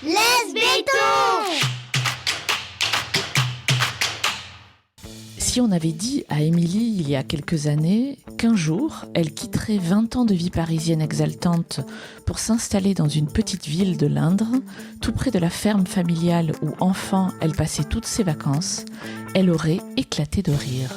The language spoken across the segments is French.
Laisse béton! Si on avait dit à Émilie il y a quelques années qu'un jour, elle quitterait 20 ans de vie parisienne exaltante pour s'installer dans une petite ville de l'Indre, tout près de la ferme familiale où enfant elle passait toutes ses vacances, elle aurait éclaté de rire.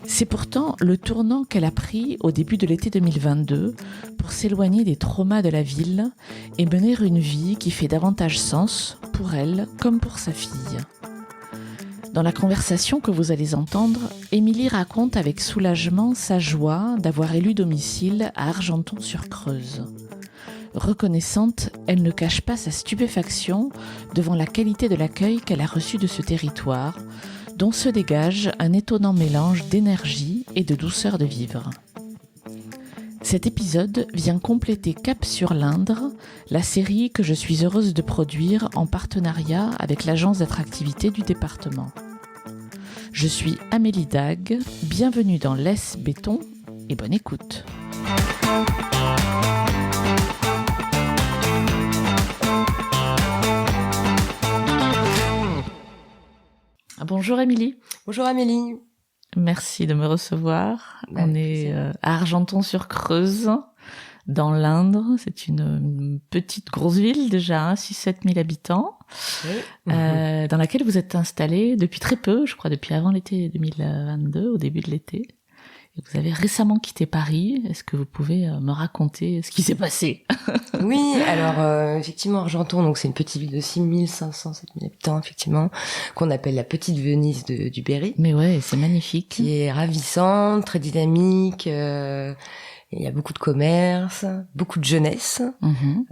C'est pourtant le tournant qu'elle a pris au début de l'été 2022 pour s'éloigner des traumas de la ville et mener une vie qui fait davantage sens pour elle comme pour sa fille. Dans la conversation que vous allez entendre, Émilie raconte avec soulagement sa joie d'avoir élu domicile à Argenton-sur-Creuse. Reconnaissante, elle ne cache pas sa stupéfaction devant la qualité de l'accueil qu'elle a reçu de ce territoire, dont se dégage un étonnant mélange d'énergie et de douceur de vivre. Cet épisode vient compléter Cap sur l'Indre, la série que je suis heureuse de produire en partenariat avec l'agence d'attractivité du département. Je suis Amélie Dague, bienvenue dans Laisse béton et bonne écoute. Bonjour Émilie. Bonjour Amélie. Merci de me recevoir. On est à Argenton-sur-Creuse, dans l'Indre. C'est une petite grosse ville déjà, 6-7 000 habitants, dans laquelle vous êtes installée depuis très peu, je crois depuis avant l'été 2022, au début de l'été. Et vous avez récemment quitté Paris. Est-ce que vous pouvez me raconter ce qui s'est passé? Oui, alors effectivement Argenton, donc c'est une petite ville de 6 500, 7 000 habitants effectivement, qu'on appelle la petite Venise du Berry. Mais ouais, c'est magnifique. Qui est ravissante, très dynamique. Il y a beaucoup de commerce, beaucoup de jeunesse.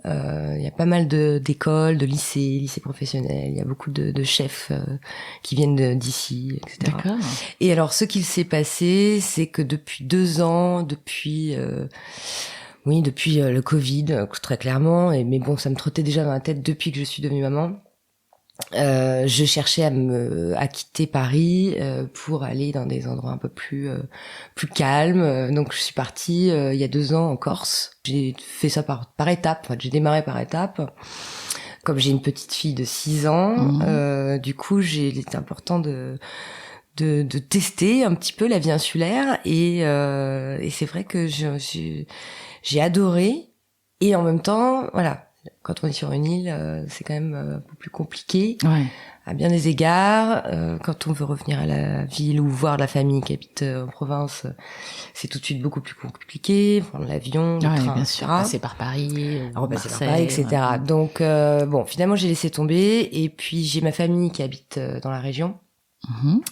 Il y a pas mal d'écoles, de lycées professionnels. Il y a beaucoup de chefs qui viennent d'ici, etc. D'accord. Et alors, ce qu'il s'est passé, c'est que depuis 2 ans, depuis le Covid, très clairement. Mais bon, ça me trottait déjà dans la tête depuis que je suis devenue maman. Je cherchais à quitter Paris pour aller dans des endroits un peu plus calmes. Donc je suis partie il y a 2 ans en Corse. J'ai fait ça par étapes. Enfin, j'ai démarré par étapes. Comme j'ai une petite fille de 6 ans, du coup, il était important de tester un petit peu la vie insulaire et c'est vrai que j'ai adoré et en même temps, voilà. Quand on est sur une île, c'est quand même un peu plus compliqué, à bien des égards. Quand on veut revenir à la ville ou voir la famille qui habite en province, c'est tout de suite beaucoup plus compliqué. Prendre l'avion, le train, bien sûr, passer par Paris, repasser par Marseille, Paris, etc. Donc, bon, finalement, j'ai laissé tomber. Et puis, j'ai ma famille qui habite dans la région.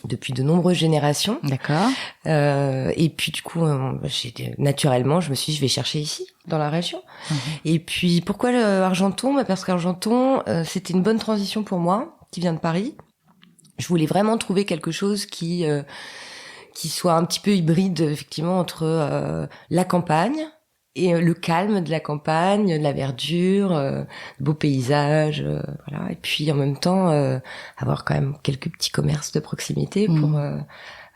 Depuis de nombreuses générations. D'accord. Et puis du coup, naturellement, je me suis dit, je vais chercher ici, dans la région. Et puis, pourquoi Argenton? Parce qu'Argenton, c'était une bonne transition pour moi, qui vient de Paris. Je voulais vraiment trouver quelque chose qui soit un petit peu hybride, effectivement, entre la campagne et le calme de la campagne, de la verdure, de beaux paysages, voilà. Et puis en même temps avoir quand même quelques petits commerces de proximité pour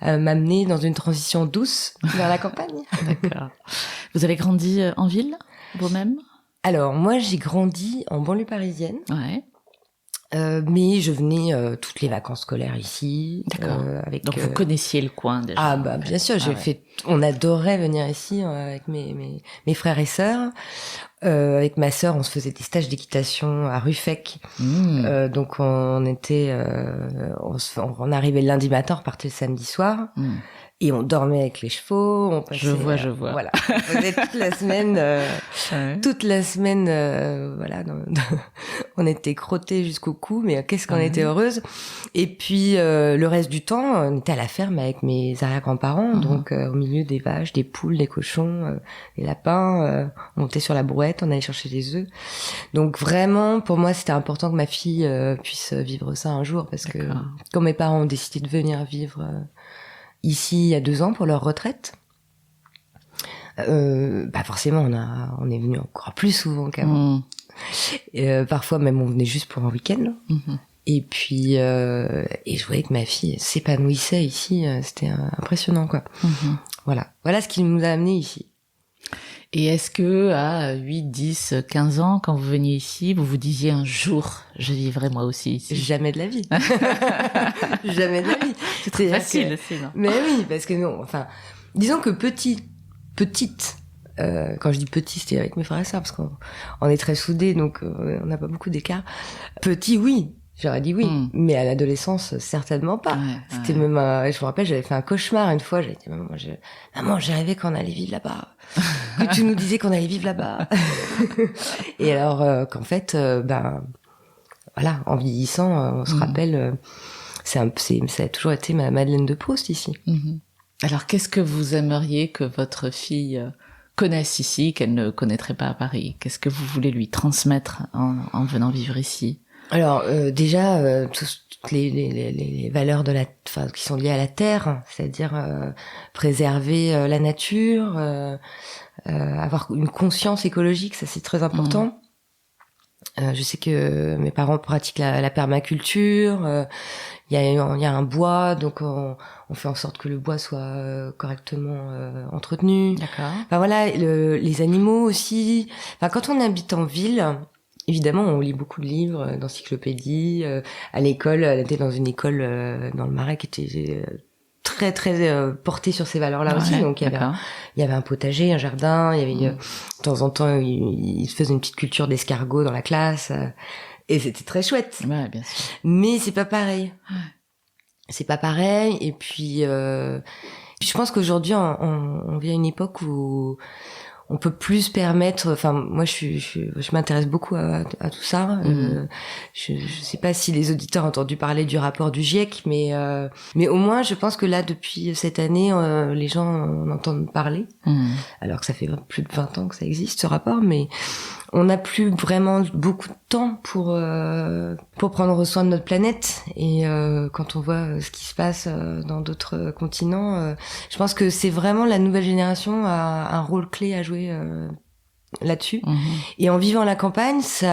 m'amener dans une transition douce vers la campagne. D'accord. Vous avez grandi en ville, vous-même? Alors moi j'ai grandi en banlieue parisienne. Ouais. Mais je venais toutes les vacances scolaires ici. D'accord. Donc vous connaissiez le coin déjà. Ah bah bien sûr, on adorait venir ici avec mes frères et sœurs. Avec ma sœur, on se faisait des stages d'équitation à Ruffec. Donc on était, on arrivait le lundi matin, on repartait le samedi soir. Et on dormait avec les chevaux, on passait... Je vois. Voilà. On faisait toute la semaine, voilà. On était crottés jusqu'au cou, mais qu'est-ce qu'on était heureuse. Et puis, le reste du temps, on était à la ferme avec mes arrière-grands-parents, donc au milieu des vaches, des poules, des cochons, des lapins. On montait sur la brouette, on allait chercher des œufs. Donc vraiment, pour moi, c'était important que ma fille puisse vivre ça un jour, parce que quand mes parents ont décidé de venir vivre... ici, il y a 2 ans, pour leur retraite. Forcément, on est venu encore plus souvent qu'avant. Parfois, même, on venait juste pour un week-end. Et puis, et je voyais que ma fille s'épanouissait ici. C'était impressionnant, quoi. Voilà ce qui nous a amenés ici. Et est-ce que à 8, 10, 15 ans, quand vous veniez ici, vous vous disiez un jour, je vivrai moi aussi ici? Jamais de la vie. Jamais de la vie. C'est très facile aussi, non? Mais oui, parce que non, enfin, disons que petite, quand je dis petit, c'était avec mes frères et sœurs, parce qu'on est très soudés, donc on n'a pas beaucoup d'écart. Petit, oui. J'aurais dit oui, mais à l'adolescence, certainement pas. C'était même je me rappelle, j'avais fait un cauchemar une fois, j'avais dit, maman, j'ai rêvé qu'on allait vivre là-bas. Que tu nous disais qu'on allait vivre là-bas. Et alors, qu'en fait, voilà, en vieillissant, on se rappelle, ça a toujours été ma Madeleine de Proust ici. Alors, qu'est-ce que vous aimeriez que votre fille connaisse ici, qu'elle ne connaîtrait pas à Paris? Qu'est-ce que vous voulez lui transmettre en venant vivre ici? Alors déjà toutes les valeurs qui sont liées à la terre, c'est-à-dire préserver la nature, avoir une conscience écologique, ça c'est très important. Je sais que mes parents pratiquent la permaculture. Il y a un bois, donc on fait en sorte que le bois soit correctement entretenu. D'accord. Enfin voilà, les animaux aussi. Enfin quand on habite en ville. Évidemment, on lit beaucoup de livres, d'encyclopédies. À l'école, elle était dans une école dans le Marais qui était très très portée sur ces valeurs-là aussi. Donc il y avait un potager, un jardin. Il y avait de temps en temps, il se faisait une petite culture d'escargots dans la classe, et c'était très chouette. Ouais, bien sûr. Mais c'est pas pareil. C'est pas pareil. Et puis, je pense qu'aujourd'hui, on vit à une époque où on peut plus se permettre. Enfin, moi, je m'intéresse beaucoup à tout ça. Je sais pas si les auditeurs ont entendu parler du rapport du GIEC, mais au moins, je pense que là, depuis cette année, les gens en entendent parler. Alors que ça fait plus de 20 ans que ça existe, ce rapport, mais on n'a plus vraiment beaucoup de temps pour prendre soin de notre planète. Et quand on voit ce qui se passe dans d'autres continents, je pense que c'est vraiment la nouvelle génération a un rôle clé à jouer là-dessus. Et en vivant à la campagne, c'est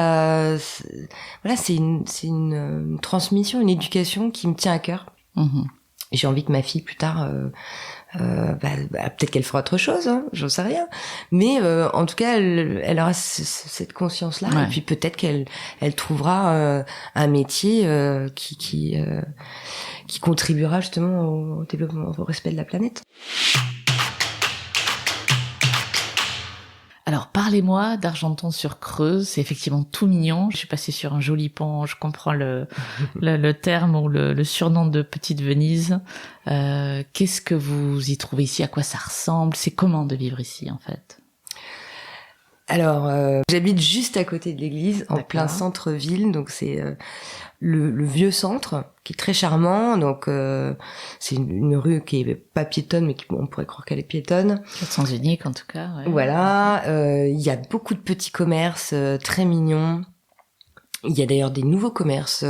une transmission, une éducation qui me tient à cœur. J'ai envie que ma fille plus tard peut-être qu'elle fera autre chose, hein, j'en sais rien. Mais en tout cas, elle aura cette conscience-là, et puis peut-être qu'elle trouvera un métier qui contribuera justement au développement, au respect de la planète. Alors, parlez-moi d'Argenton-sur-Creuse. C'est effectivement tout mignon. Je suis passée sur un joli pont. Je comprends le terme ou le surnom de Petite Venise. Qu'est-ce que vous y trouvez ici? À quoi ça ressemble? C'est comment de vivre ici, en fait? Alors, j'habite juste à côté de l'église, en plein centre-ville. Donc, c'est le vieux centre, qui est très charmant. Donc, c'est une rue qui est pas piétonne, mais on pourrait croire qu'elle est piétonne. Sens unique, en tout cas. Ouais. Voilà. Il y a beaucoup de petits commerces très mignons. Il y a d'ailleurs des nouveaux commerces.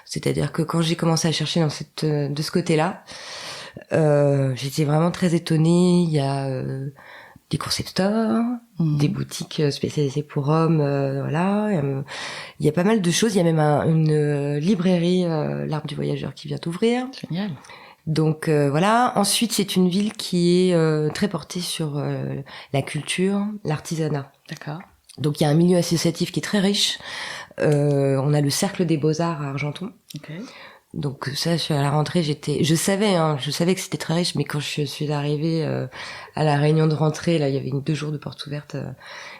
C'est-à-dire que quand j'ai commencé à chercher de ce côté-là, j'étais vraiment très étonnée. Il y a des concept stores, des boutiques spécialisées pour hommes, voilà. Il y a pas mal de choses. Il y a même une librairie, l'Arbre du Voyageur, qui vient d'ouvrir. Génial. Donc voilà. Ensuite, c'est une ville qui est très portée sur la culture, l'artisanat. D'accord. Donc il y a un milieu associatif qui est très riche. On a le Cercle des Beaux-Arts à Argenton. Okay. Donc ça, à la rentrée, je savais que c'était très riche, mais quand je suis arrivée à la réunion de rentrée, là, il y avait 2 jours de portes ouvertes.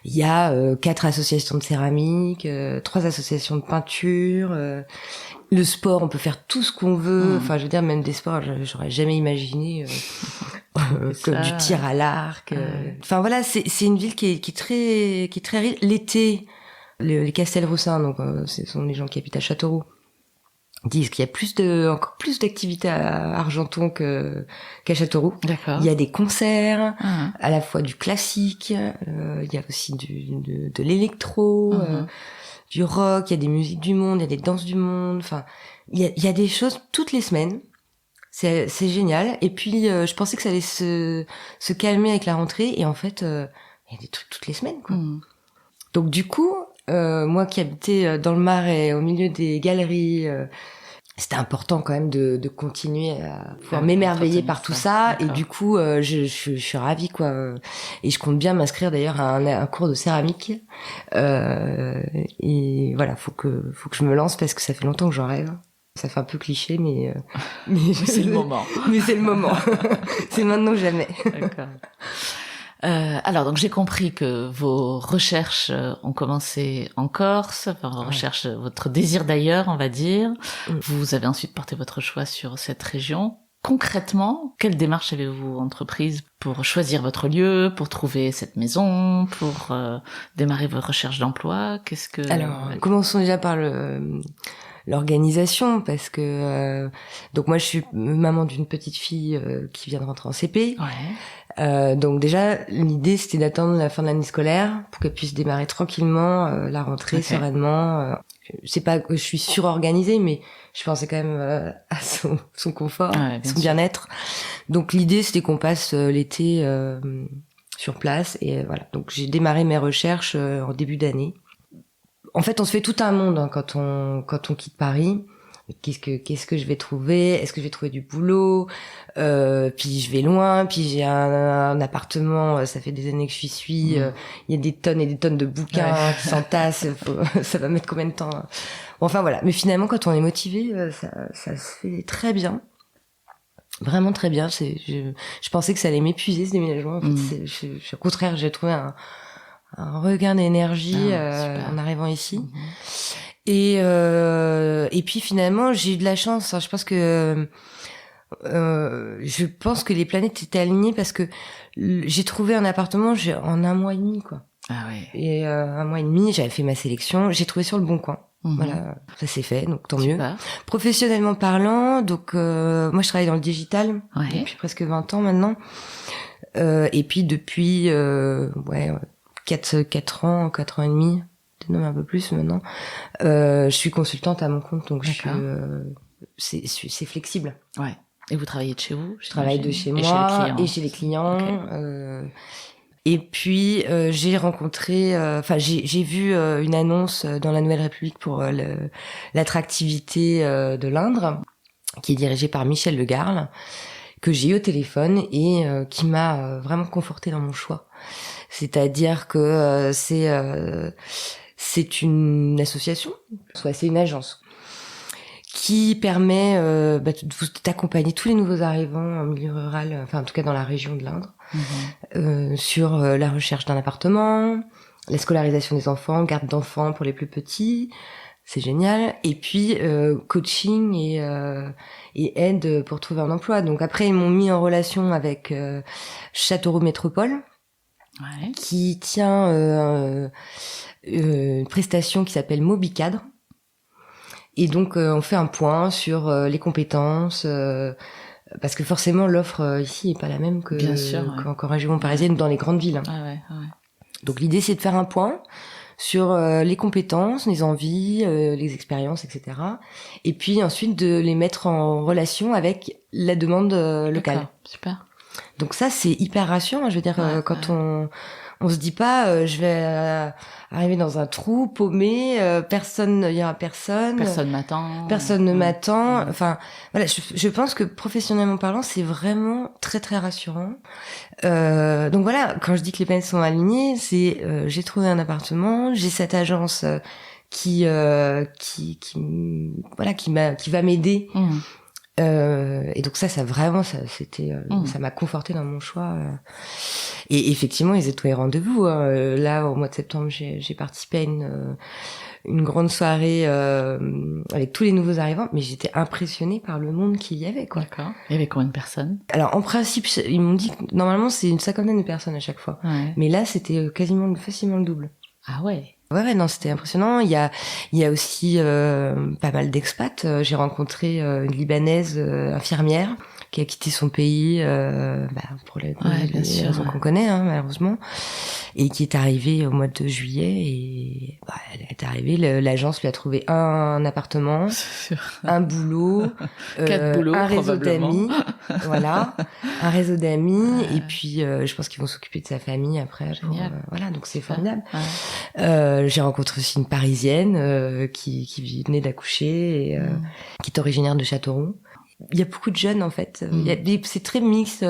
Il y a 4 associations de céramique, 3 associations de peinture. Le sport, on peut faire tout ce qu'on veut. Enfin, je veux dire, même des sports, j'aurais jamais imaginé comme du tir à l'arc. Enfin voilà, c'est une ville qui est très riche. L'été, les Castelroussins, donc ce sont les gens qui habitent à Châteauroux, disent qu'il y a encore plus d'activités à Argenton qu'à Châteauroux. D'accord. Il y a des concerts, à la fois du classique, il y a aussi de l'électro, du rock, il y a des musiques du monde, il y a des danses du monde, enfin, il y a des choses toutes les semaines. C'est génial. Et puis, je pensais que ça allait se calmer avec la rentrée, et en fait, il y a des trucs toutes les semaines, quoi. Donc du coup, moi qui habitais dans le Marais, au milieu des galeries, c'était important quand même de continuer à pouvoir m'émerveiller par tout ça. Et du coup, je suis ravie, quoi. Et je compte bien m'inscrire d'ailleurs à un cours de céramique. Et voilà, faut que je me lance parce que ça fait longtemps que j'en rêve. Ça fait un peu cliché, mais c'est le moment. Mais c'est le moment. C'est maintenant ou jamais. D'accord. Alors, donc j'ai compris que vos recherches ont commencé en Corse, enfin, vos recherches, votre désir d'ailleurs, on va dire. Vous avez ensuite porté votre choix sur cette région. Concrètement, quelle démarche avez-vous entreprise pour choisir votre lieu, pour trouver cette maison, pour démarrer vos recherches d'emploi? Alors, commençons déjà par l'organisation, parce que donc moi je suis maman d'une petite fille qui vient de rentrer en CP. Donc déjà l'idée c'était d'attendre la fin de l'année scolaire pour qu'elle puisse démarrer tranquillement la rentrée sereinement. C'est pas que je suis surorganisée, mais je pensais quand même à son confort, son bien-être. Donc l'idée c'était qu'on passe l'été sur place, et voilà. Donc j'ai démarré mes recherches en début d'année. En fait, on se fait tout un monde quand on quitte Paris. Qu'est-ce que je vais trouver? Est-ce que je vais trouver du boulot? Puis je vais loin, puis j'ai un appartement, ça fait des années que je suis. Il y a des tonnes et des tonnes de bouquins qui s'entassent. Ça va mettre combien de temps? Enfin voilà. Mais finalement, quand on est motivé, ça se fait très bien. Vraiment très bien. Je pensais que ça allait m'épuiser ce déménagement. En fait, au contraire, j'ai trouvé un regain d'énergie en arrivant ici. Et puis finalement j'ai eu de la chance, hein. Je pense que les planètes étaient alignées, parce que j'ai trouvé un appartement en 1 mois et demi, quoi. Et 1 mois et demi, j'avais fait ma sélection, j'ai trouvé sur le Bon Coin. Voilà, ça s'est fait, donc tant mieux. Professionnellement parlant, donc moi je travaille dans le digital depuis presque 20 ans maintenant. Et puis depuis 4 ans et demi, non, un peu plus maintenant. Je suis consultante à mon compte, donc c'est flexible. Et vous travaillez de chez vous? Je travaille de chez moi et chez les clients. Et puis j'ai rencontré, j'ai vu une annonce dans la Nouvelle République pour l'attractivité de l'Indre, qui est dirigée par Michel Le Garle, que j'ai eu au téléphone et qui m'a vraiment confortée dans mon choix. C'est-à-dire que c'est une association, soit c'est une agence qui permet d'accompagner tous les nouveaux arrivants en milieu rural, enfin en tout cas dans la région de l'Indre, sur la recherche d'un appartement, la scolarisation des enfants, garde d'enfants pour les plus petits, c'est génial, et puis coaching et aide pour trouver un emploi. Donc après ils m'ont mis en relation avec Châteauroux Métropole, qui tient une prestation qui s'appelle Mobicadre. Et donc on fait un point sur les compétences, parce que forcément l'offre ici est pas la même qu'en région parisienne ou dans les grandes villes. Donc l'idée c'est de faire un point sur les compétences, les envies, les expériences, etc. Et puis ensuite de les mettre en relation avec la demande locale. Super. Donc ça c'est hyper rassurant, je veux dire, quand on se dit pas je vais arriver dans un trou paumé, il y aura personne ne m'attend. Enfin voilà, je pense que professionnellement parlant c'est vraiment très très rassurant. Donc voilà, quand je dis que les planètes sont alignées, c'est j'ai trouvé un appartement, j'ai cette agence qui va m'aider. Et donc ça vraiment, c'était, ça m'a conforté dans mon choix. Et effectivement, ils étaient tous les rendez-vous. Là, au mois de septembre, j'ai participé à une grande soirée avec tous les nouveaux arrivants, mais j'étais impressionnée par le monde qu'il y avait, quoi. D'accord. Il y avait combien de personnes? Alors, en principe, ils m'ont dit que normalement, c'est une 50aine de personnes à chaque fois. Mais là, c'était facilement le double. Ah ouais. Ouais, non, c'était impressionnant. Il y a aussi pas mal d'expats. J'ai rencontré une Libanaise infirmière qui a quitté son pays pour les raisons qu'on connaît, malheureusement, et qui est arrivée au mois de juillet. Et elle est arrivée, l'agence lui a trouvé un appartement, un boulot, 4 boulots, un réseau probablement. d'amis, voilà, un réseau d'amis, et puis je pense qu'ils vont s'occuper de sa famille après. Voilà, donc c'est formidable. J'ai rencontré aussi une Parisienne qui venait d'accoucher et qui est originaire de Châteauroux. Il y a beaucoup de jeunes en fait. C'est très mixte.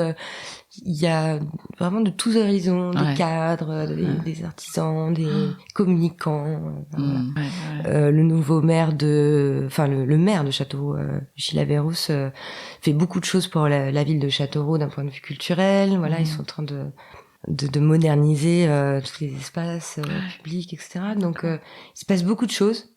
Il y a vraiment de tous horizons, des cadres, des artisans, des communicants. Le nouveau maire le maire de Châteauroux, Gilles Averrousse, fait beaucoup de choses pour la ville de Châteauroux d'un point de vue culturel. Voilà, ils sont en train de moderniser tous les espaces publics, etc. Donc il se passe beaucoup de choses.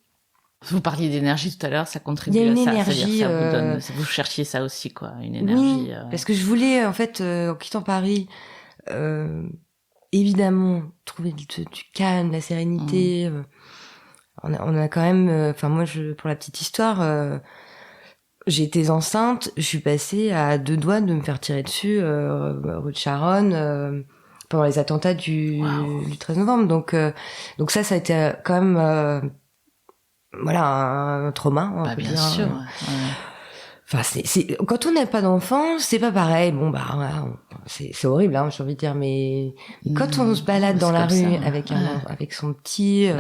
Vous parliez d'énergie tout à l'heure, ça contribue à ça. Il y a une énergie. Ça vous donne, vous cherchiez ça aussi, quoi, une énergie. Oui, parce que je voulais, en fait, en quittant Paris, évidemment, trouver du calme, de la sérénité. On a quand même, moi, pour la petite histoire, j'étais enceinte, je suis passée à 2 doigts de me faire tirer dessus, rue de Charonne, pendant les attentats du 13 novembre. Donc ça a été quand même, un trauma, on peut bien dire. sûr. Enfin, c'est quand on n'a pas d'enfant, c'est pas pareil. Bon, c'est horrible, j'ai envie de dire, mais quand on se balade dans la rue avec son petit,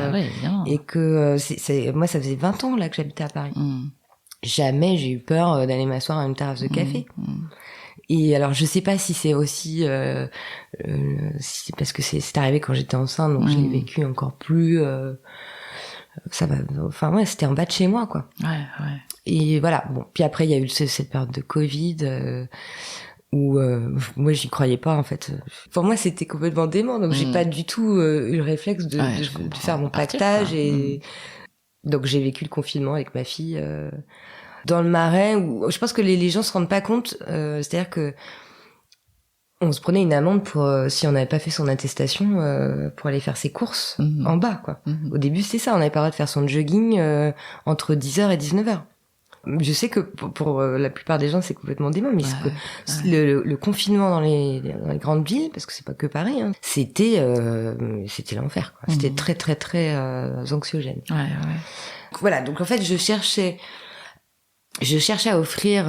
et que moi, ça faisait 20 ans là que j'habitais à Paris. Jamais j'ai eu peur d'aller m'asseoir à une terrasse de café. Et alors, je sais pas si c'est aussi, si c'est parce que c'est arrivé quand j'étais enceinte, donc je l'ai vécu encore plus. Ça va. Enfin c'était en bas de chez moi, quoi. Et voilà. Bon, puis après il y a eu cette période de Covid où moi j'y croyais pas en fait. Pour moi c'était complètement dément, donc j'ai pas du tout eu le réflexe de faire mon pactage et donc j'ai vécu le confinement avec ma fille dans le Marais où je pense que les gens se rendent pas compte. C'est-à-dire que on se prenait une amende pour si on n'avait pas fait son attestation pour aller faire ses courses en bas, quoi. Au début, c'était ça. On n'avait pas le droit de faire son jogging entre 10h et 19h. Je sais que pour la plupart des gens, c'est complètement dément, mais le confinement dans les grandes villes, parce que c'est pas que Paris, c'était l'enfer, quoi. C'était très, très, très anxiogène. Voilà, donc en fait, je cherchais à offrir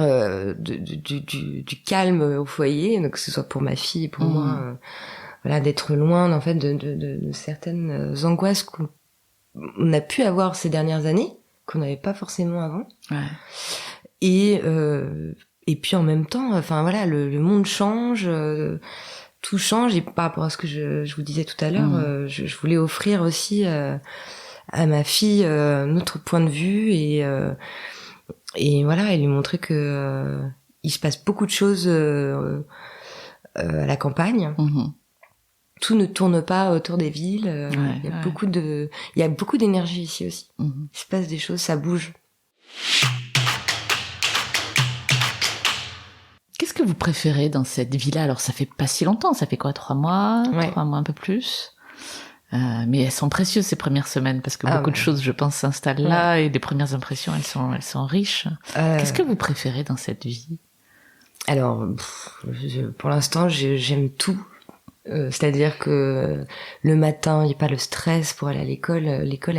du calme au foyer, donc que ce soit pour ma fille et pour moi, d'être loin en fait de certaines angoisses qu'on a pu avoir ces dernières années, qu'on n'avait pas forcément avant. Et puis en même temps, le monde change, tout change, et par rapport à ce que je vous disais tout à l'heure, je voulais offrir aussi à ma fille notre point de vue et lui montrer que il se passe beaucoup de choses à la campagne. Tout ne tourne pas autour des villes. Il y a beaucoup d'énergie ici aussi. Il se passe des choses, ça bouge. Qu'est-ce que vous préférez dans cette vie-là? Alors ça fait pas si longtemps, ça fait quoi, 3 mois? 3 mois un peu plus. Mais elles sont précieuses ces premières semaines parce que beaucoup de choses, je pense, s'installent là et les premières impressions, elles sont riches. Qu'est-ce que vous préférez dans cette vie? Alors, pour l'instant, j'aime tout. C'est-à-dire que le matin, il n'y a pas le stress pour aller à l'école. L'école,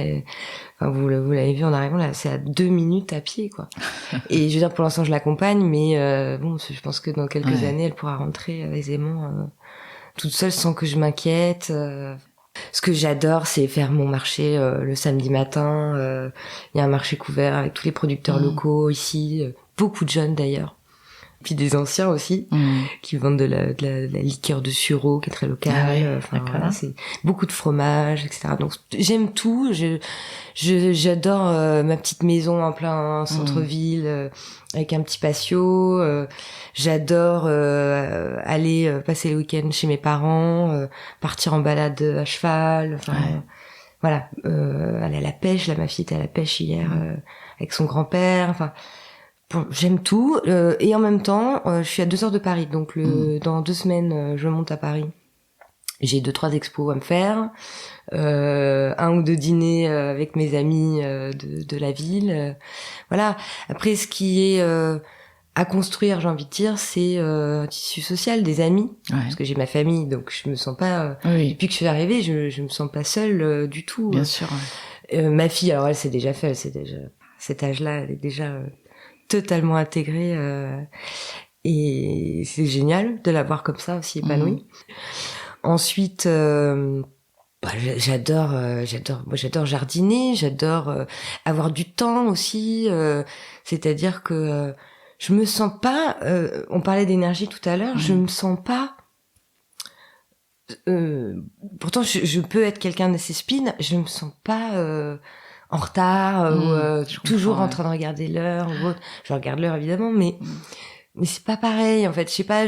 vous l'avez vu en arrivant là, c'est à 2 minutes à pied, quoi. Et je veux dire, pour l'instant, je l'accompagne, mais je pense que dans quelques années, elle pourra rentrer aisément toute seule sans que je m'inquiète. Ce que j'adore, c'est faire mon marché le samedi matin. Il y a un marché couvert avec tous les producteurs locaux ici, beaucoup de jeunes d'ailleurs. Puis des anciens aussi, qui vendent de la liqueur de sureau qui est très locale. C'est beaucoup de fromage, etc. Donc j'aime tout. J'adore ma petite maison en plein centre-ville avec un petit patio. J'adore aller passer le week-end chez mes parents, partir en balade à cheval. Aller à la pêche. Là, ma fille était à la pêche hier avec son grand-père. J'aime tout, et en même temps, je suis à 2 heures de Paris, donc dans 2 semaines, je monte à Paris. J'ai 2-3 expos à me faire, 1 ou 2 dîners avec mes amis de la ville. Voilà. Après, ce qui est à construire, j'ai envie de dire, c'est un tissu social, des amis, parce que j'ai ma famille, donc je me sens pas. Depuis que je suis arrivée, je me sens pas seule du tout. Bien sûr. Ma fille, alors elle s'est déjà fait, cet âge-là, elle est déjà totalement intégrée et c'est génial de la voir comme ça aussi épanouie. Ensuite, j'adore jardiner, j'adore avoir du temps aussi. C'est-à-dire que je me sens pas. On parlait d'énergie tout à l'heure. Je me sens pas. Pourtant, je peux être quelqu'un d'assez speed. Je me sens pas en retard ou toujours en train de regarder l'heure ou autre. Je regarde l'heure évidemment, mais c'est pas pareil. En fait, je sais pas.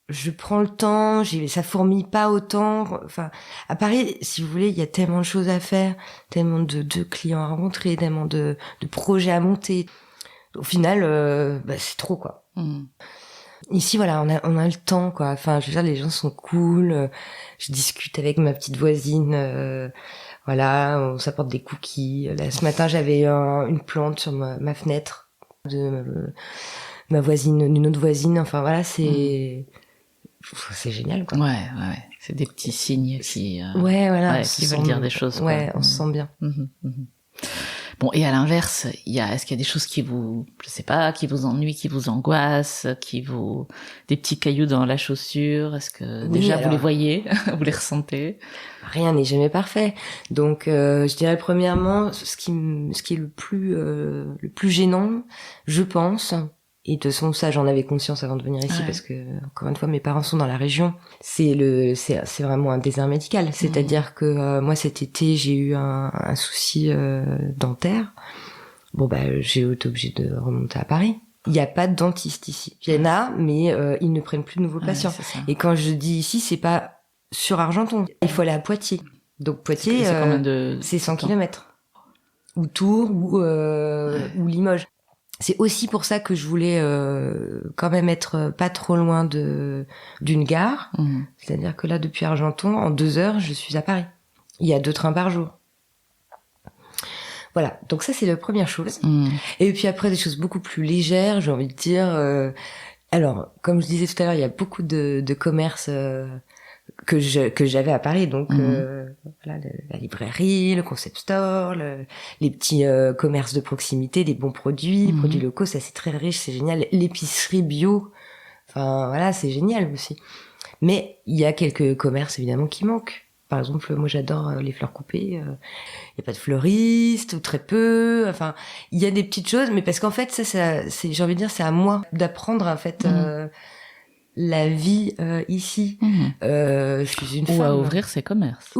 Je prends le temps, ça fourmille pas autant. Enfin, à Paris, si vous voulez, il y a tellement de choses à faire, tellement de clients à rencontrer, tellement de projets à monter. Au final, c'est trop, quoi. Ici, voilà, on a le temps, quoi. Enfin, je veux dire, les gens sont cool. Je discute avec ma petite voisine. Voilà, on s'apporte des cookies. Là, ce matin, j'avais une plante sur ma fenêtre de ma voisine, d'une autre voisine. Enfin, voilà, c'est génial, quoi. Ouais. C'est des petits signes qui qui veulent dire des choses, quoi. Ouais, on se sent bien. Bon, et à l'inverse, est-ce qu'il y a des choses qui vous, je sais pas, qui vous ennuient, qui vous angoissent, des petits cailloux dans la chaussure? Est-ce que déjà vous les voyez, vous les ressentez? Rien n'est jamais parfait. Donc, je dirais premièrement, ce qui est le plus gênant, je pense. Et de toute façon, ça, j'en avais conscience avant de venir ici parce que, encore une fois, mes parents sont dans la région. C'est vraiment un désert médical. C'est-à-dire que moi, cet été, j'ai eu un souci dentaire. Bon, j'ai été obligée de remonter à Paris. Il n'y a pas de dentiste ici. Il y en a, mais ils ne prennent plus de nouveaux patients. Et quand je dis ici, c'est pas sur Argenton. Il faut aller à Poitiers. Donc Poitiers, c'est 100 km. Ou Tours, ou Limoges. C'est aussi pour ça que je voulais quand même être pas trop loin d'une gare. C'est-à-dire que là, depuis Argenton, en 2 heures, je suis à Paris. Il y a 2 trains par jour. Voilà, donc ça, c'est la première chose. Et puis après, des choses beaucoup plus légères, j'ai envie de dire. Alors, comme je disais tout à l'heure, il y a beaucoup de commerces que j'avais à Paris, donc voilà, la librairie, le concept store, les petits commerces de proximité, des bons produits locaux, ça c'est très riche, c'est génial. L'épicerie bio, enfin voilà, c'est génial aussi. Mais il y a quelques commerces évidemment qui manquent. Par exemple, moi j'adore les fleurs coupées. Il y a pas de fleuriste ou très peu. Enfin, il y a des petites choses, mais parce qu'en fait ça c'est, j'ai envie de dire, c'est à moi d'apprendre en fait. La vie ici. Je suis une femme. Ou à ouvrir ses commerces.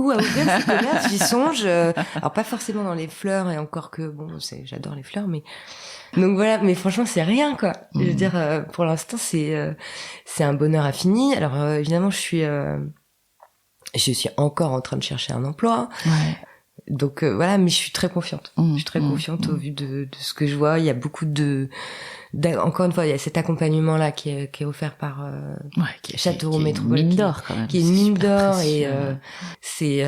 J'y songe. Alors pas forcément dans les fleurs, et encore que bon, j'adore les fleurs, mais donc voilà. Mais franchement, c'est rien, quoi. Je veux dire, pour l'instant, c'est un bonheur infini. Alors évidemment, je suis encore en train de chercher un emploi. Donc voilà, mais je suis très confiante. Je suis très confiante au vu de ce que je vois. Il y a beaucoup encore une fois, il y a cet accompagnement-là qui est offert par Châteauroux Métropole, mine d'or, quand même. qui est une mine d'or, et c'est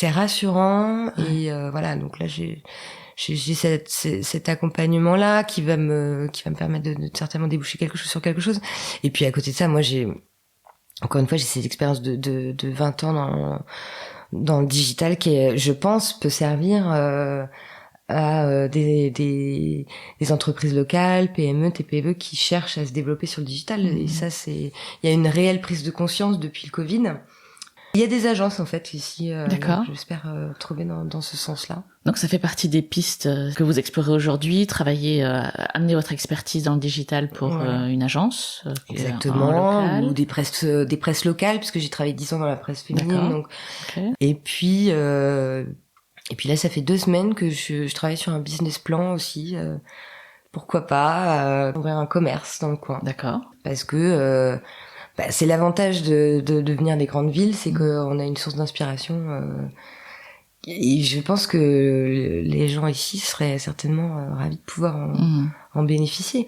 rassurant. Et voilà, donc là j'ai cet accompagnement-là qui va me permettre de certainement déboucher sur quelque chose. Et puis à côté de ça, moi encore une fois, j'ai cette expérience de 20 ans dans le digital qui, je pense, peut servir à des entreprises locales, PME, TPE qui cherchent à se développer sur le digital. Et ça, il y a une réelle prise de conscience depuis le Covid. Il y a des agences en fait ici. D'accord. J'espère trouver dans ce sens-là. Donc ça fait partie des pistes que vous explorez aujourd'hui, amener votre expertise dans le digital pour une agence. Exactement, ou des presses locales, puisque j'ai travaillé 10 ans dans la presse féminine. Donc. Et puis là, ça fait 2 semaines que je travaille sur un business plan aussi. Pourquoi pas ouvrir un commerce dans le coin. D'accord. Parce que c'est l'avantage de venir des grandes villes, c'est qu'on a une source d'inspiration. Et je pense que les gens ici seraient certainement ravis de pouvoir en bénéficier.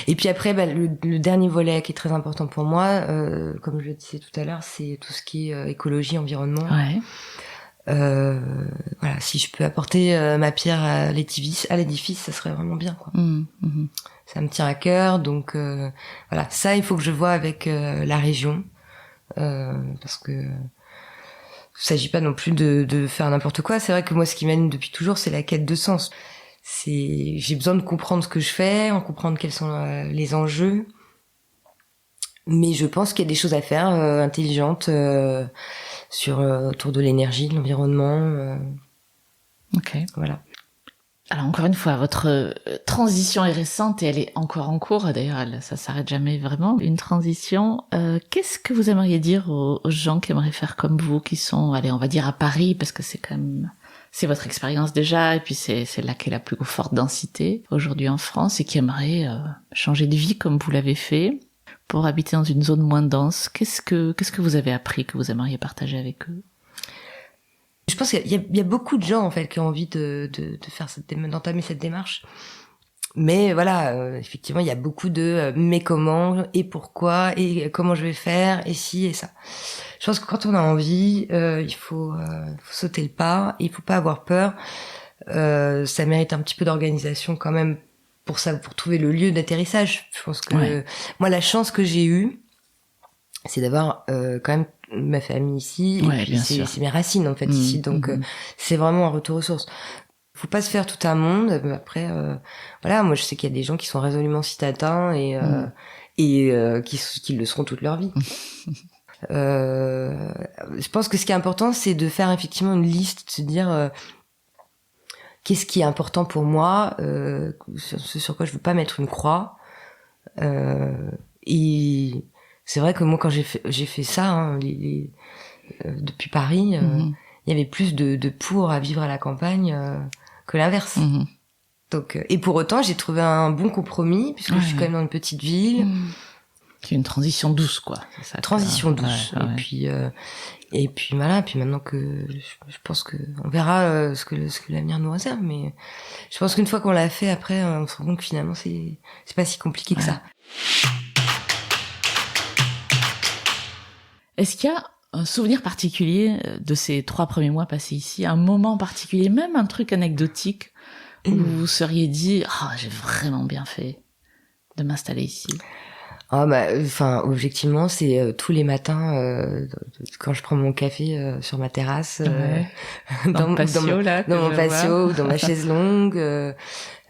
Et puis après, le dernier volet qui est très important pour moi, comme je le disais tout à l'heure, c'est tout ce qui est écologie, environnement. Voilà, si je peux apporter ma pierre à l'édifice, ça serait vraiment bien, quoi. Ça me tient à cœur, donc voilà, ça il faut que je vois avec la région, parce que il s'agit pas non plus de faire n'importe quoi. C'est vrai que moi, ce qui m'anime depuis toujours, c'est la quête de sens. J'ai besoin de comprendre ce que je fais, en comprendre quels sont les enjeux. Mais je pense qu'il y a des choses à faire intelligentes autour de l'énergie, de l'environnement. Ok. Voilà. Alors encore une fois, votre transition est récente et elle est encore en cours. D'ailleurs, ça s'arrête jamais vraiment. Une transition. Qu'est-ce que vous aimeriez dire aux gens qui aimeraient faire comme vous, qui sont, allez, on va dire à Paris, parce que c'est quand même, c'est votre expérience déjà, et puis c'est là qu'est la plus forte densité aujourd'hui en France, et qui aimeraient changer de vie comme vous l'avez fait, pour habiter dans une zone moins dense. Qu'est-ce que vous avez appris que vous aimeriez partager avec eux? Je pense qu'il y a beaucoup de gens en fait qui ont envie de faire d'entamer cette démarche. Mais voilà, effectivement, il y a beaucoup de mais comment et pourquoi et comment je vais faire et si et ça. Je pense que quand on a envie, il faut sauter le pas, il faut pas avoir peur. Ça mérite un petit peu d'organisation quand même pour trouver le lieu d'atterrissage. Je pense que moi, la chance que j'ai eue, c'est d'avoir quand même ma famille ici, et puis c'est mes racines en fait ici, donc c'est vraiment un retour aux sources. Faut pas se faire tout un monde. Après, voilà, moi je sais qu'il y a des gens qui sont résolument citadins et qui le seront toute leur vie. Je pense que ce qui est important, c'est de faire effectivement une liste, de se dire qu'est-ce qui est important pour moi, ce sur quoi je veux pas mettre une croix. Et c'est vrai que moi, quand j'ai fait ça, hein, depuis Paris, il y avait plus de pour à vivre à la campagne que l'inverse. Donc, et pour autant, j'ai trouvé un bon compromis, puisque je suis quand même dans une petite ville. C'est une transition douce, quoi. C'est ça, transition douce. Et puis voilà. Puis maintenant que je pense que on verra ce que l'avenir nous réserve, mais je pense qu'une fois qu'on l'a fait, après, on se rend compte que finalement, c'est pas si compliqué que ça. Est-ce qu'il y a un souvenir particulier de ces 3 premiers mois passés ici, un moment particulier, même un truc anecdotique, où vous vous seriez dit « j'ai vraiment bien fait de m'installer ici ». Objectivement, c'est tous les matins quand je prends mon café sur ma terrasse, dans mon patio, ou dans ma chaise longue.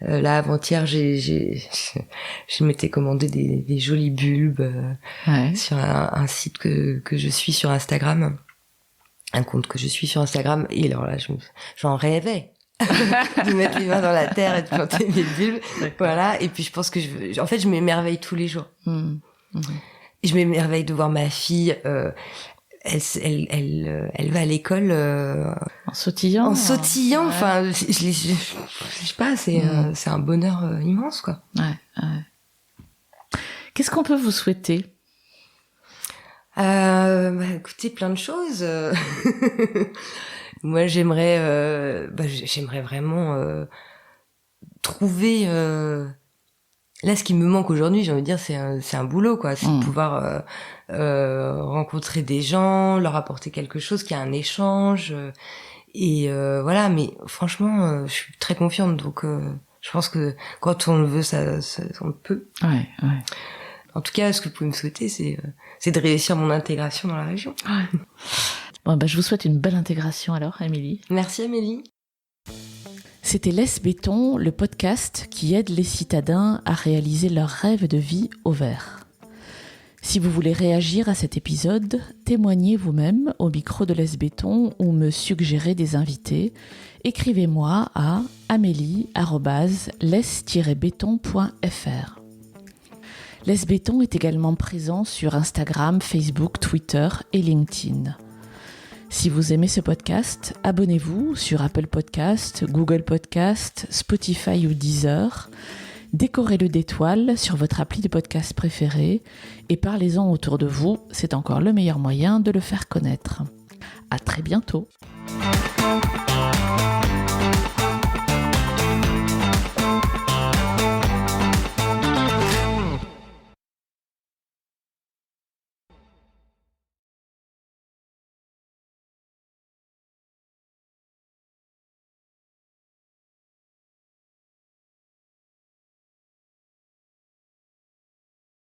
Là, avant-hier, je m'étais commandé des jolis bulbes sur un site que je suis sur Instagram, un compte que je suis sur Instagram. Et alors là, j'en rêvais. De mettre les mains dans la terre et de planter mes bulbes. Voilà. Et puis, je pense que je m'émerveille tous les jours. Je m'émerveille de voir ma fille, elle va à l'école, en sautillant. Enfin, je sais pas, c'est un bonheur immense, quoi. Qu'est-ce qu'on peut vous souhaiter? Écoutez, plein de choses. Moi, j'aimerais vraiment trouver. Là, ce qui me manque aujourd'hui, j'ai envie de dire, c'est un boulot, quoi. C'est de pouvoir rencontrer des gens, leur apporter quelque chose, qu'il y a un échange. Et voilà, mais franchement, je suis très confiante. Donc, je pense que quand on le veut, on le peut. En tout cas, ce que vous pouvez me souhaiter, c'est de réussir mon intégration dans la région. Bon, je vous souhaite une belle intégration alors, Amélie. Merci, Amélie. C'était Laisse Béton, le podcast qui aide les citadins à réaliser leurs rêves de vie au vert. Si vous voulez réagir à cet épisode, témoignez vous-même au micro de Laisse Béton ou me suggérez des invités. Écrivez-moi à amélie@laisse-béton.fr. Laisse Béton est également présent sur Instagram, Facebook, Twitter et LinkedIn. Si vous aimez ce podcast, abonnez-vous sur Apple Podcast, Google Podcast, Spotify ou Deezer. Décorez-le d'étoiles sur votre appli de podcast préféré et parlez-en autour de vous, c'est encore le meilleur moyen de le faire connaître. À très bientôt.